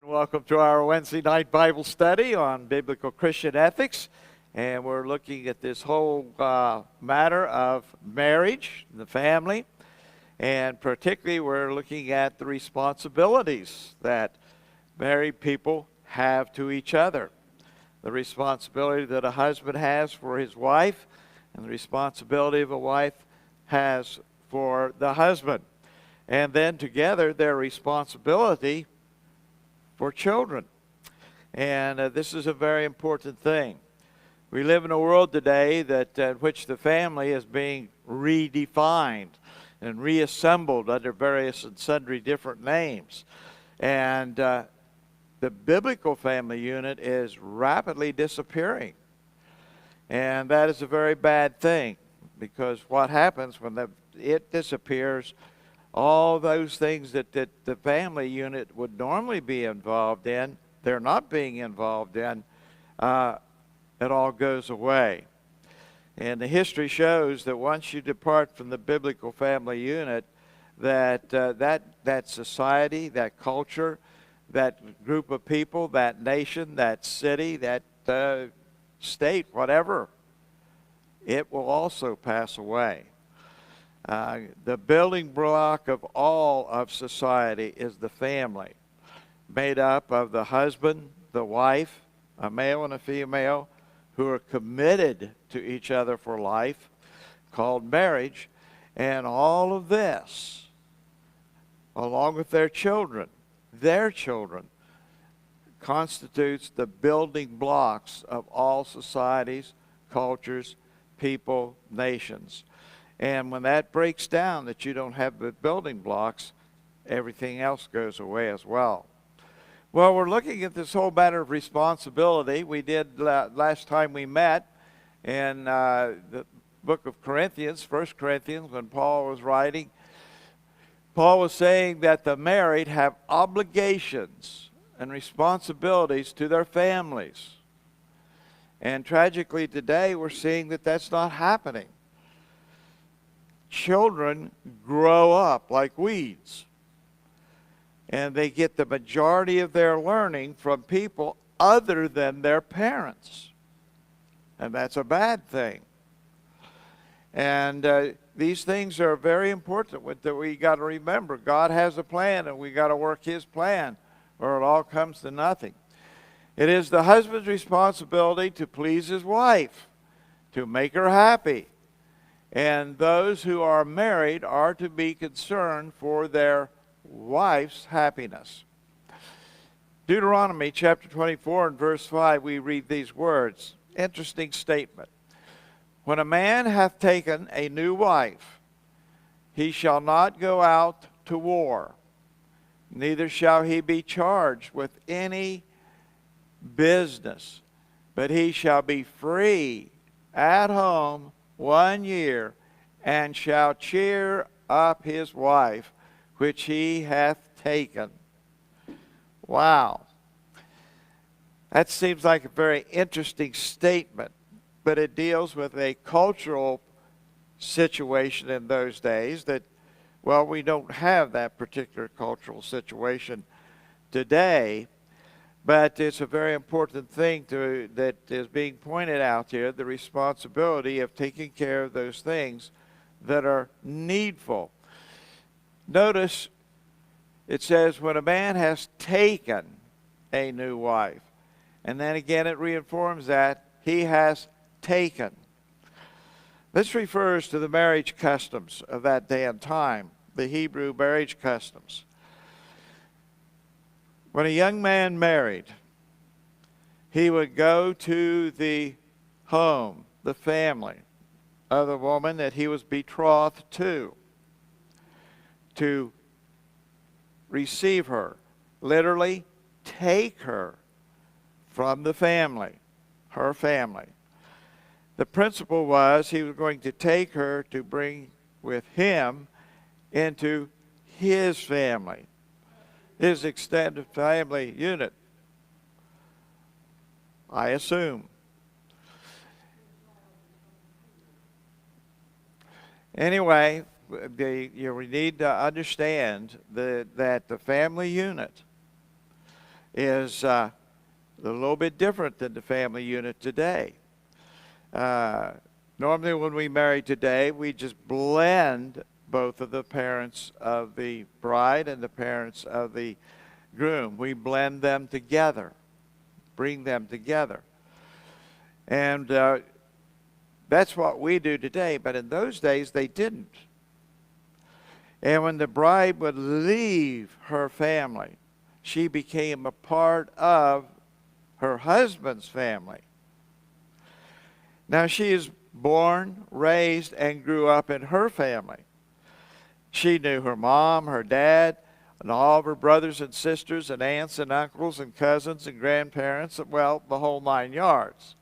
Welcome to our Wednesday night Bible study on biblical Christian ethics. And we're looking at this whole matter of marriage, the family, and particularly we're looking at the responsibilities that married people have to each other. The responsibility that a husband has for his wife, and the responsibility of a wife has for the husband. And then together their responsibility for children. And this is a very important thing. We live in a world today in which the family is being redefined and reassembled under various and sundry different names. And the biblical family unit is rapidly disappearing. And that is a very bad thing, because what happens when it disappears, all those things that the family unit would normally be involved in, they're not being involved in, it all goes away. And the history shows that once you depart from the biblical family unit, that society, that culture, that group of people, that nation, that city, that state, whatever, it will also pass away. The building block of all of society is the family, made up of the husband, the wife, a male and a female, who are committed to each other for life, called marriage. And all of this, along with their children, constitutes the building blocks of all societies, cultures, people, nations. And when that breaks down, that you don't have the building blocks, everything else goes away as well. Well, we're looking at this whole matter of responsibility. We did last time we met in the book of Corinthians, 1 Corinthians, when Paul was writing. Paul was saying that the married have obligations and responsibilities to their families. And tragically today, we're seeing that that's not happening. Children grow up like weeds, and they get the majority of their learning from people other than their parents, and that's a bad thing. And these things are very important that we got to remember. God has a plan, and we got to work His plan, or it all comes to nothing. It is the husband's responsibility to please his wife, to make her happy. And those who are married are to be concerned for their wife's happiness. Deuteronomy chapter 24 and verse 5, we read these words. Interesting statement. When a man hath taken a new wife, he shall not go out to war, neither shall he be charged with any business, but he shall be free at home 1 year, and shall cheer up his wife, which he hath taken. Wow. That seems like a very interesting statement, but it deals with a cultural situation in those days that, well, we don't have that particular cultural situation today. But it's a very important thing that is being pointed out here, the responsibility of taking care of those things that are needful. Notice it says, when a man has taken a new wife. And then again it reinforms that he has taken. This refers to the marriage customs of that day and time, the Hebrew marriage customs. When a young man married, he would go to the home, the family of the woman that he was betrothed to receive her, literally take her from the family, her family. The principle was he was going to take her to bring with him into his family, his extended family unit, I assume. Anyway, you need to understand that the family unit is a little bit different than the family unit today. Normally when we marry today, we just blend both of the parents of the bride and the parents of the groom. We blend them together, bring them together. And that's what we do today, but in those days they didn't. And when the bride would leave her family, she became a part of her husband's family. Now she is born, raised, and grew up in her family. She knew her mom, her dad, and all of her brothers and sisters and aunts and uncles and cousins and grandparents, well, the whole 9 yards.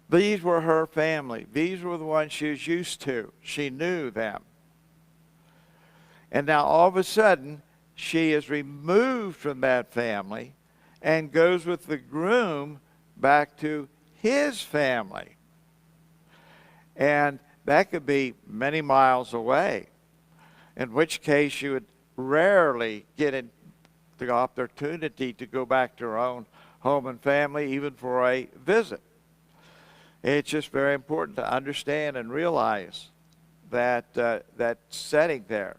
These were her family. These were the ones she was used to. She knew them. And now all of a sudden, she is removed from that family and goes with the groom back to his family. And that could be many miles away, in which case she would rarely get the opportunity to go back to her own home and family, even for a visit. It's just very important to understand and realize that that setting there.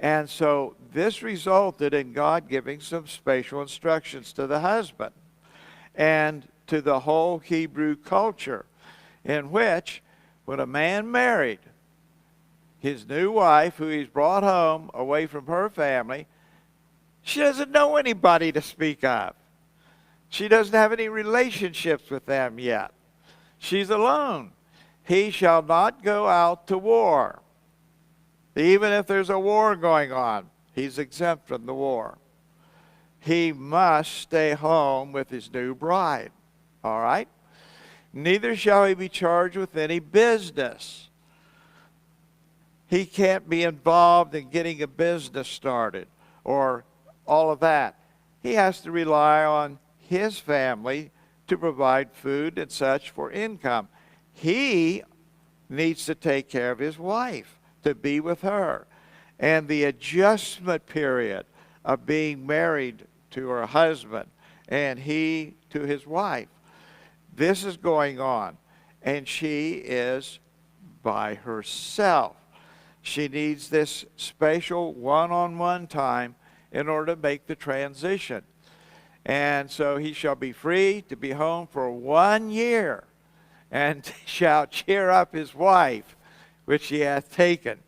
And so this resulted in God giving some special instructions to the husband and to the whole Hebrew culture, in which when a man married his new wife, who he's brought home away from her family, she doesn't know anybody to speak of. She doesn't have any relationships with them yet. She's alone. He shall not go out to war. Even if there's a war going on, he's exempt from the war. He must stay home with his new bride. All right? Neither shall he be charged with any business. He can't be involved in getting a business started or all of that. He has to rely on his family to provide food and such for income. He needs to take care of his wife, to be with her. And the adjustment period of being married to her husband and he to his wife, this is going on. And she is by herself. She needs this special one-on-one time in order to make the transition. And so he shall be free to be home for 1 year, and shall cheer up his wife, which he hath taken.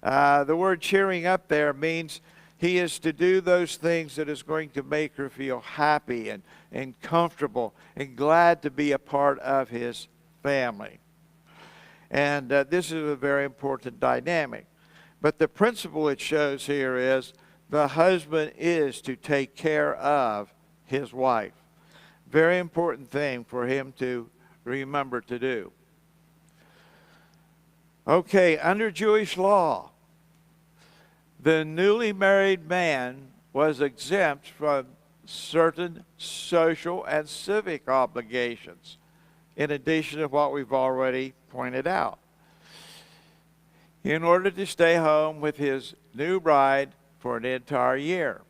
The word cheering up there means he is to do those things that is going to make her feel happy and comfortable and glad to be a part of his family. And this is a very important dynamic. But the principle it shows here is the husband is to take care of his wife. Very important thing for him to remember to do. Okay, under Jewish law, the newly married man was exempt from certain social and civic obligations, in addition to what we've already pointed out. In order to stay home with his new bride for an entire year.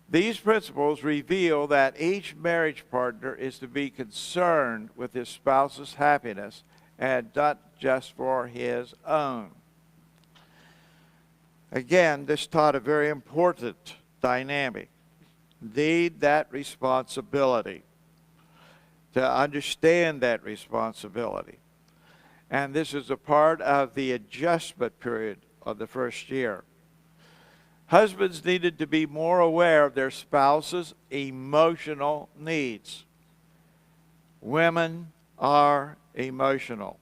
These principles reveal that each marriage partner is to be concerned with his spouse's happiness and not just for his own. Again, this taught a very important dynamic. Need that responsibility, to understand that responsibility. And this is a part of the adjustment period of the first year. Husbands needed to be more aware of their spouse's emotional needs. Women are emotional.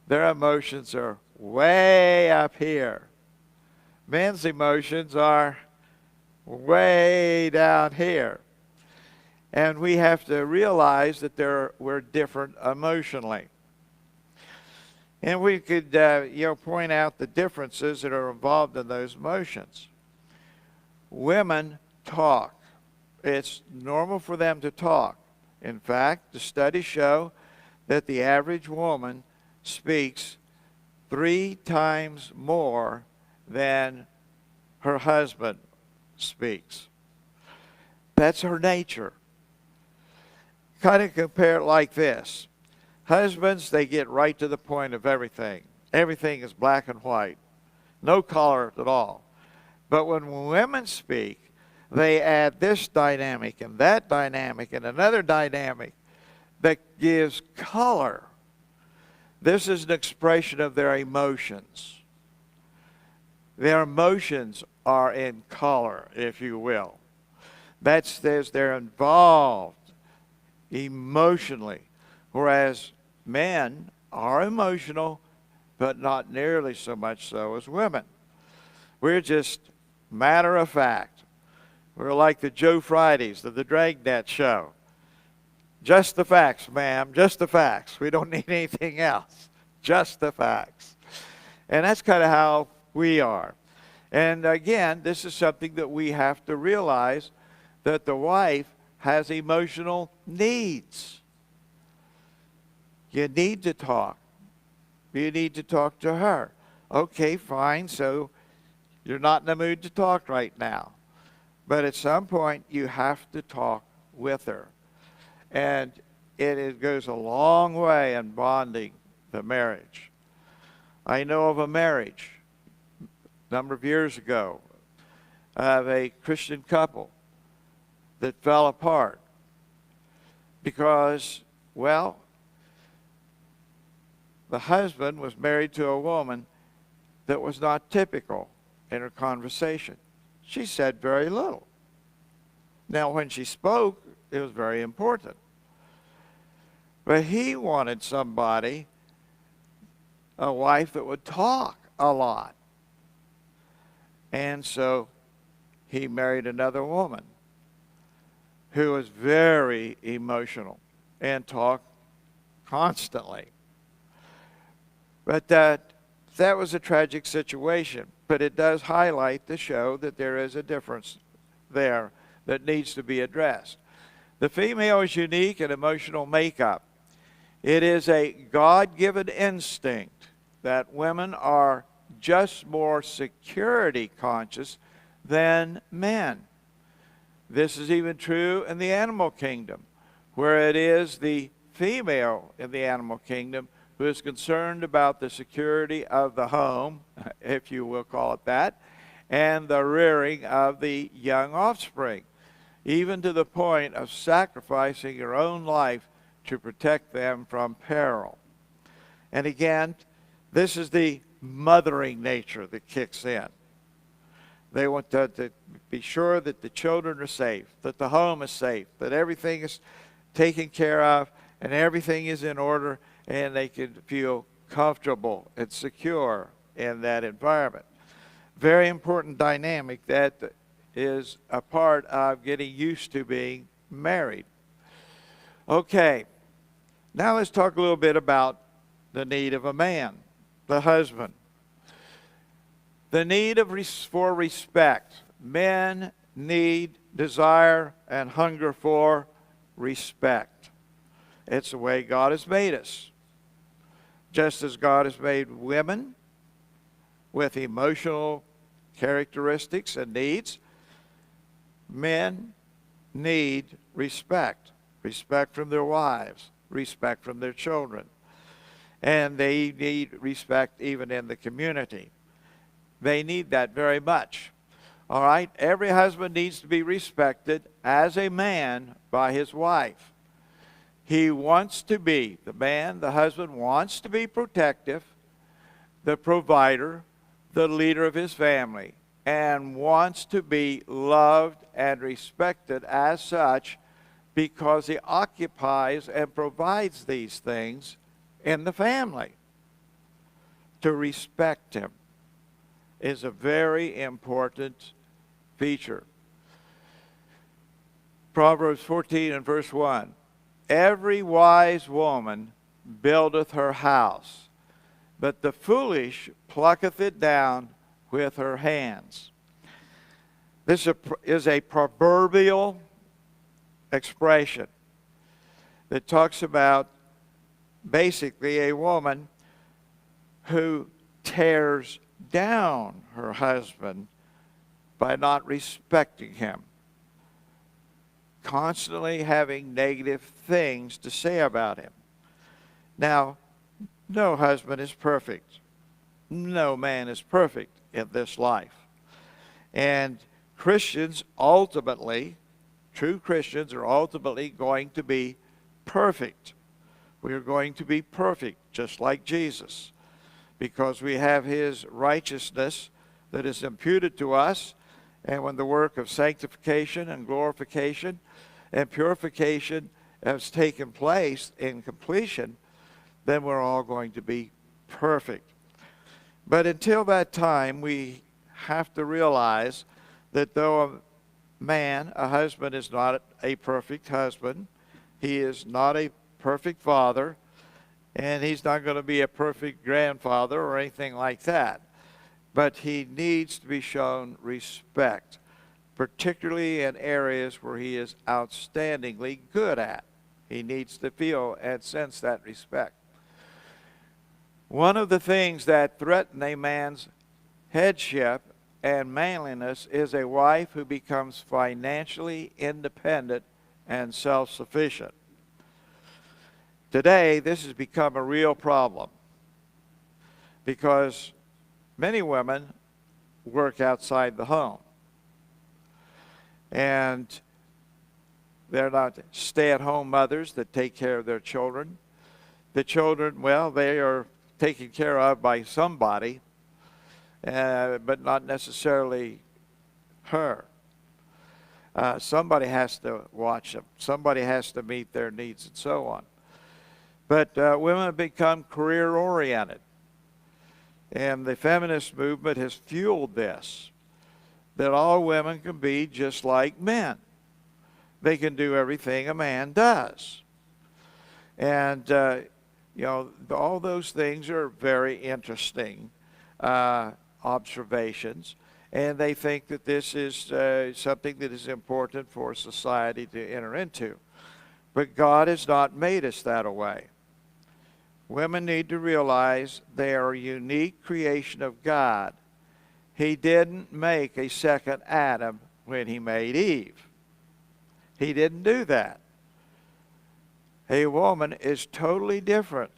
Their emotions are way up here. Men's emotions are way down here. And we have to realize that we're different emotionally. And we could point out the differences that are involved in those emotions. Women talk. It's normal for them to talk. In fact, the studies show that the average woman speaks 3 times more than her husband speaks. That's her nature. Kind of compare it like this. Husbands, they get right to the point of everything. Everything is black and white. No color at all. But when women speak, they add this dynamic and that dynamic and another dynamic that gives color. This is an expression of their emotions. Their emotions are in color, if you will. That says they're involved emotionally, whereas men are emotional, but not nearly so much so as women. We're just matter of fact. We're like the Joe Fridays of the Dragnet show. Just the facts, ma'am, just the facts. We don't need anything else. Just the facts. And that's kind of how we are. And again, this is something that we have to realize, that the wife has emotional needs. You need to talk. You need to talk to her. Okay, fine, so you're not in the mood to talk right now. But at some point, you have to talk with her. And it goes a long way in bonding the marriage. I know of a marriage a number of years ago of a Christian couple that fell apart because, well, the husband was married to a woman that was not typical in her conversation. She said very little. Now, when she spoke, it was very important. But he wanted somebody, a wife that would talk a lot. And so he married another woman who was very emotional and talked constantly. But that was a tragic situation. But it does highlight to show that there is a difference there that needs to be addressed. The female is unique in emotional makeup. It is a God-given instinct that women are just more security conscious than men. This is even true in the animal kingdom, where it is the female in the animal kingdom who is concerned about the security of the home, if you will call it that, and the rearing of the young offspring, even to the point of sacrificing her own life to protect them from peril. And again, this is the mothering nature that kicks in. They want to be sure that the children are safe, that the home is safe, that everything is taken care of, and everything is in order, and they can feel comfortable and secure in that environment. Very important dynamic that is a part of getting used to being married. Okay, now let's talk a little bit about the need of a man, the husband. The need for respect. Men need, desire, and hunger for respect. It's the way God has made us. Just as God has made women with emotional characteristics and needs, men need respect. Respect from their wives, respect from their children. And they need respect even in the community. They need that very much. All right? Every husband needs to be respected as a man by his wife. He wants to be, the man, the husband wants to be protective, the provider, the leader of his family, and wants to be loved and respected as such because he occupies and provides these things in the family. To respect him is a very important feature. Proverbs 14 and verse 1. Every wise woman buildeth her house, but the foolish plucketh it down with her hands. This is a proverbial expression that talks about basically a woman who tears down her husband by not respecting him. constantly having negative things to say about him. Now, no husband is perfect. No man is perfect in this life. And Christians ultimately, true Christians are ultimately going to be perfect. We are going to be perfect, just like Jesus, because we have his righteousness that is imputed to us. And when the work of sanctification and glorification and purification has taken place in completion, then we're all going to be perfect. But until that time, we have to realize that though a husband is not a perfect husband, he is not a perfect father, and he's not going to be a perfect grandfather or anything like that. But he needs to be shown respect, particularly in areas where he is outstandingly good at. He needs to feel and sense that respect. One of the things that threaten a man's headship and manliness is a wife who becomes financially independent and self-sufficient. Today, this has become a real problem because many women work outside the home. And they're not stay-at-home mothers that take care of their children. The children, well, they are taken care of by somebody, but not necessarily her. Somebody has to watch them. Somebody has to meet their needs and so on. But women have become career-oriented. And the feminist movement has fueled this, that all women can be just like men. They can do everything a man does. And, all those things are very interesting observations. And they think that this is something that is important for society to enter into. But God has not made us that way. Women need to realize they are a unique creation of God. He didn't make a second Adam when he made Eve. He didn't do that. A woman is totally different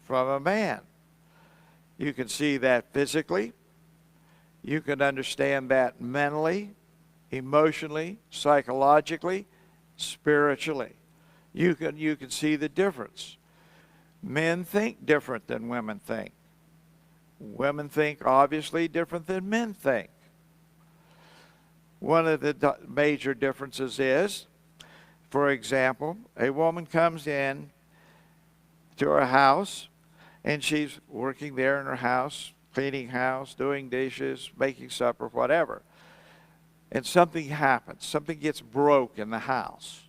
from a man. You can see that physically. You can understand that mentally, emotionally, psychologically, spiritually. You can see the difference. Men think different than women think. Women think obviously different than men think. One of the major differences is, for example, a woman comes in to her house and she's working there in her house, cleaning house, doing dishes, making supper, whatever. And something happens. Something gets broke in the house.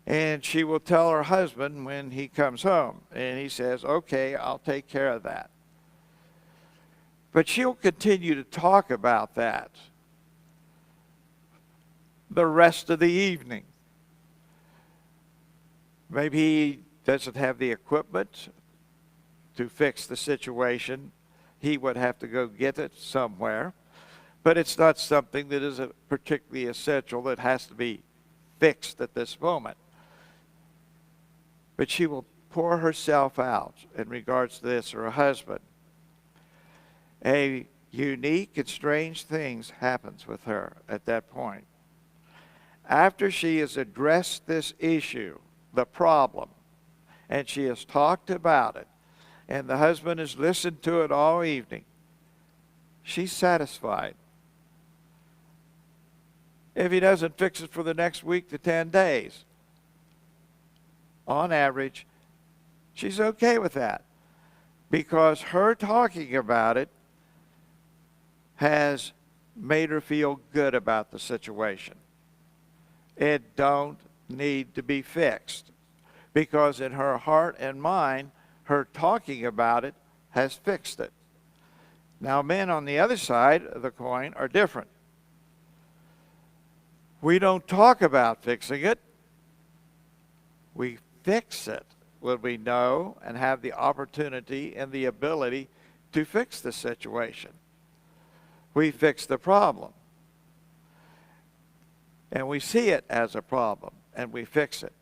And she will tell her husband when he comes home. And he says, okay, I'll take care of that. But she'll continue to talk about that the rest of the evening. Maybe he doesn't have the equipment to fix the situation. He would have to go get it somewhere. But it's not something that is particularly essential that has to be fixed at this moment. But she will pour herself out in regards to this, or her husband. A unique and strange things happens with her at that point. After she has addressed this issue, the problem, and she has talked about it, and the husband has listened to it all evening, she's satisfied. If he doesn't fix it for the next week to 10 days, on average, she's okay with that, because her talking about it has made her feel good about the situation. It don't need to be fixed, because in her heart and mind, her talking about it has fixed it. Now, men on the other side of the coin are different. We don't talk about fixing it. We fix it when we know and have the opportunity and the ability to fix the situation. We fix the problem. and we see it as a problem, and we fix it.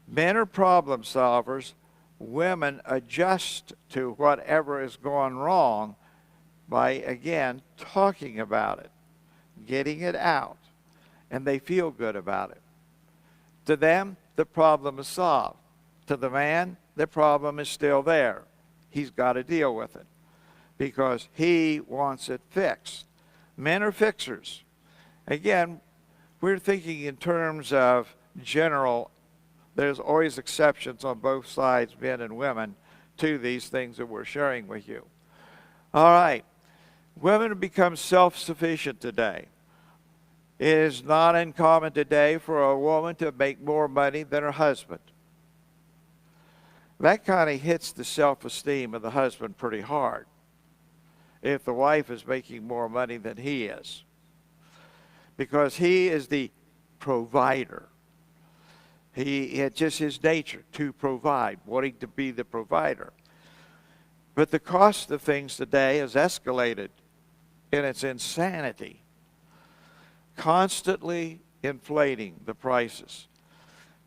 Men are problem solvers. Women adjust to whatever is going wrong by, again, talking about it, getting it out, and they feel good about it. To them, the problem is solved. To the man, the problem is still there. He's got to deal with it because he wants it fixed. Men are fixers. Again, we're thinking in terms of general. There's always exceptions on both sides, men and women, to these things that we're sharing with you. All right. Women have become self-sufficient today. It is not uncommon today for a woman to make more money than her husband. That kind of hits the self-esteem of the husband pretty hard if the wife is making more money than he is, because he is the provider. It's just his nature to provide, wanting to be the provider. But the cost of things today has escalated in its insanity, constantly inflating the prices.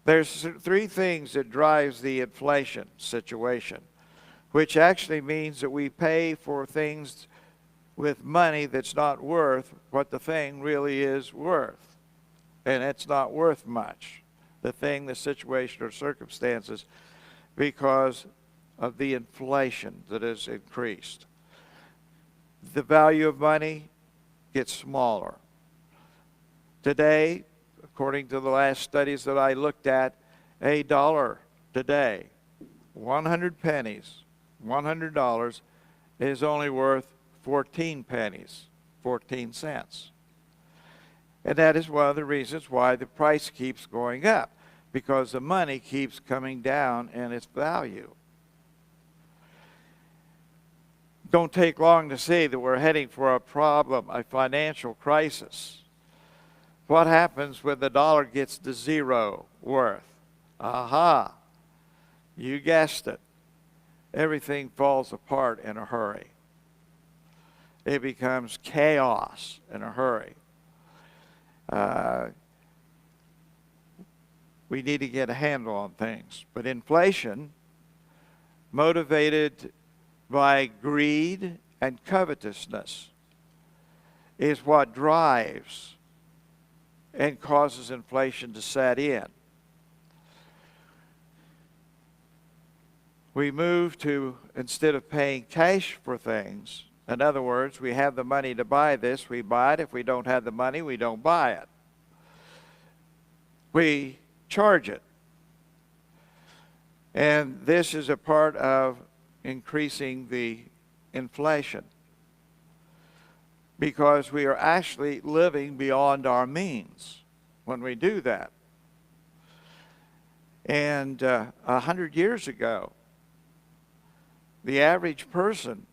There's three things that drives the inflation situation, which actually means that we pay for things with money that's not worth what the thing really is worth. And it's not worth much, the thing, the situation, or circumstances, because of the inflation that has increased. The value of money gets smaller. Today, according to the last studies that I looked at, $1 today, 100 pennies, $100 is only worth 14 pennies, 14 cents. And that is one of the reasons why the price keeps going up, because the money keeps coming down in its value. Don't take long to see that we're heading for a problem, a financial crisis. What happens when the dollar gets to zero worth? Aha! You guessed it. Everything falls apart in a hurry. It becomes chaos in a hurry. We need to get a handle on things. But inflation, motivated by greed and covetousness, is what drives and causes inflation to set in. We move to, instead of paying cash for things, in other words, we have the money to buy this, we buy it. If we don't have the money, we don't buy it. We charge it. And this is a part of increasing the inflation, because we are actually living beyond our means when we do that. And 100 years ago, the average person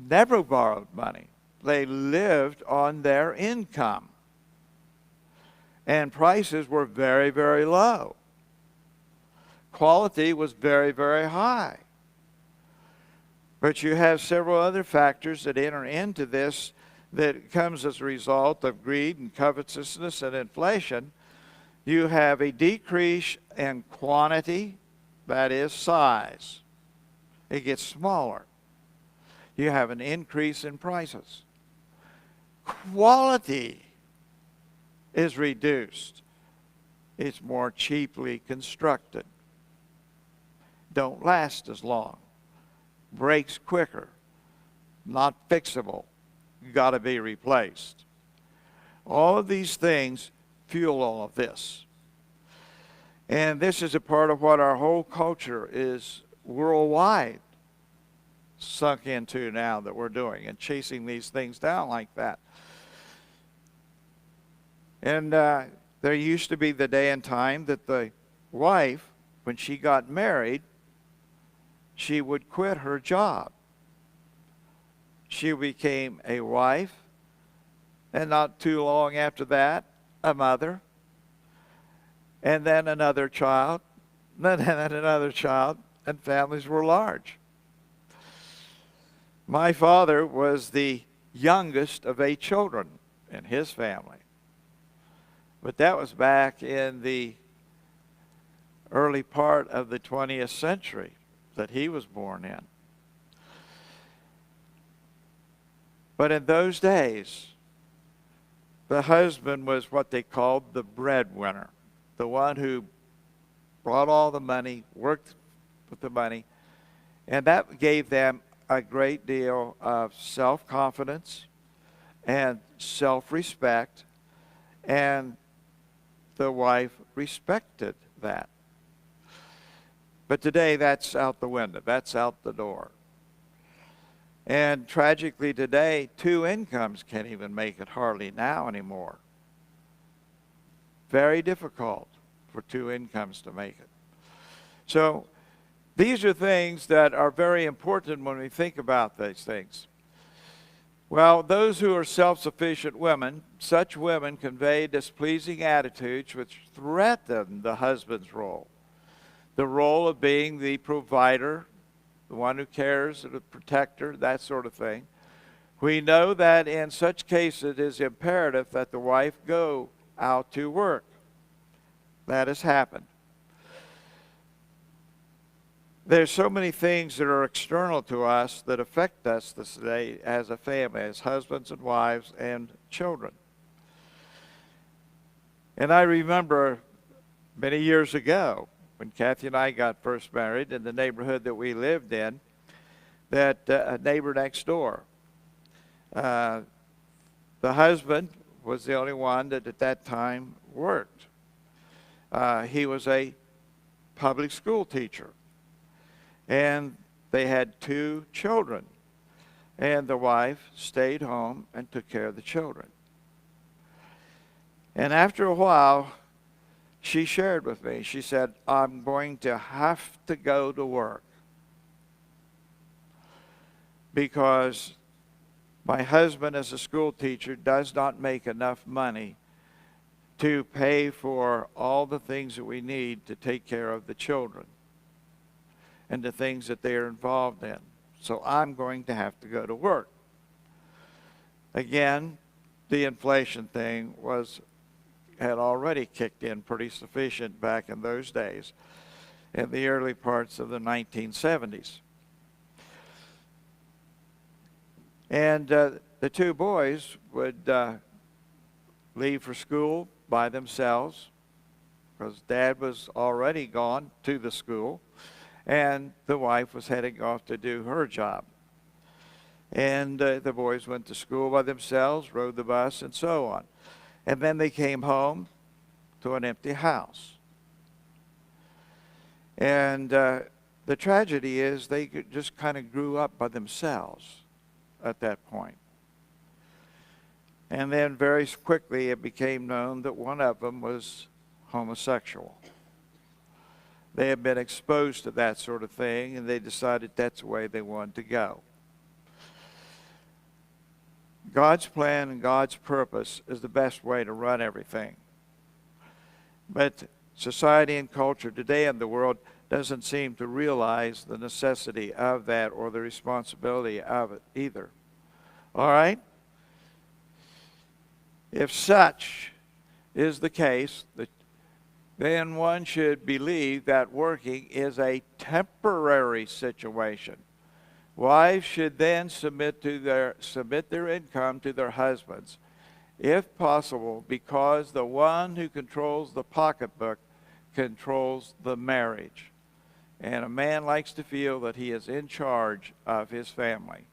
never borrowed money. They lived on their income. And prices were very, very low. Quality was very, very high. But you have several other factors that enter into this that comes as a result of greed and covetousness and inflation. You have a decrease in quantity, that is size. It gets smaller. You have an increase in prices. Quality is reduced. It's more cheaply constructed. Don't last as long. Breaks quicker. Not fixable. Got to be replaced. All of these things fuel all of this. And this is a part of what our whole culture is worldwide sunk into now that we're doing and chasing these things down like that. And there used to be the day and time that the wife, when she got married, she would quit her job. She became a wife, and not too long after that, a mother, and then another child, and then another child, and families were large. My father was the youngest of 8 children in his family. But that was back in the early part of the 20th century that he was born in. But in those days, the husband was what they called the breadwinner, the one who brought all the money, worked with the money, and that gave them a great deal of self-confidence and self-respect, and the wife respected that. But today, that's out the window. That's out the door. And tragically today, two incomes can't even make it hardly now anymore. Very difficult for two incomes to make it. So these are things that are very important when we think about these things. Well, those who are self-sufficient women, such women convey displeasing attitudes which threaten the husband's role. The role of being the provider, the one who cares, the protector, that sort of thing. We know that in such cases it is imperative that the wife go out to work. That has happened. There's so many things that are external to us that affect us this day as a family, as husbands and wives and children. And I remember many years ago when Kathy and I got first married in the neighborhood that we lived in, that a neighbor next door, the husband was the only one that at that time worked. He was a public school teacher. And they had 2 children. And the wife stayed home and took care of the children. And after a while, she shared with me, she said, I'm going to have to go to work because my husband as a school teacher does not make enough money to pay for all the things that we need to take care of the children and the things that they are involved in. So I'm going to have to go to work. Again, the inflation thing had already kicked in pretty sufficient back in those days, in the early parts of the 1970s. And the 2 boys would leave for school by themselves because Dad was already gone to the school, and the wife was heading off to do her job. And the boys went to school by themselves, rode the bus, and so on. And then they came home to an empty house. And the tragedy is they just kind of grew up by themselves at that point. And then very quickly it became known that one of them was homosexual. They had been exposed to that sort of thing, and they decided that's the way they wanted to go. God's plan and God's purpose is the best way to run everything. But society and culture today in the world doesn't seem to realize the necessity of that or the responsibility of it either. All right? If such is the case, then one should believe that working is a temporary situation. Wives should then submit their income to their husbands, if possible, because the one who controls the pocketbook controls the marriage. And a man likes to feel that he is in charge of his family.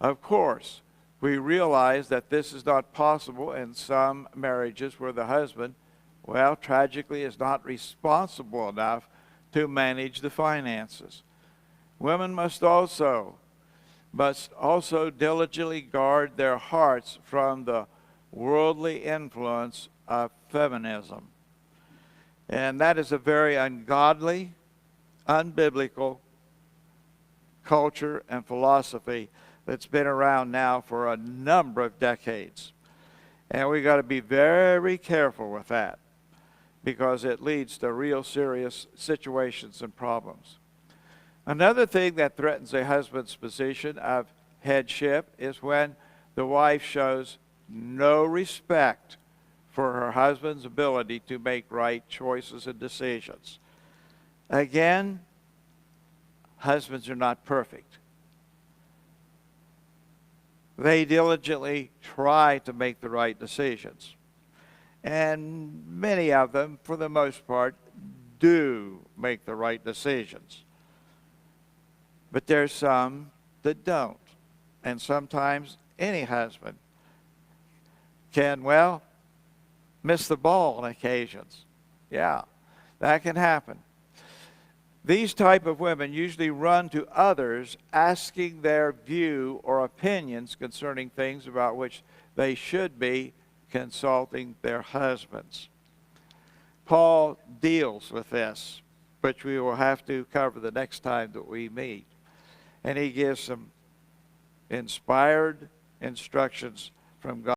Of course, we realize that this is not possible in some marriages where the husband, well, tragically, is not responsible enough to manage the finances. Women must also diligently guard their hearts from the worldly influence of feminism. And that is a very ungodly, unbiblical culture and philosophy that's been around now for a number of decades. And we've got to be very careful with that, because it leads to real serious situations and problems. Another thing that threatens a husband's position of headship is when the wife shows no respect for her husband's ability to make right choices and decisions. Again, husbands are not perfect. They diligently try to make the right decisions. And many of them, for the most part, do make the right decisions. But there's some that don't. And sometimes any husband can, well, miss the ball on occasions. Yeah, that can happen. These type of women usually run to others asking their view or opinions concerning things about which they should be consulting their husbands. Paul deals with this, which we will have to cover the next time that we meet. And he gives some inspired instructions from God.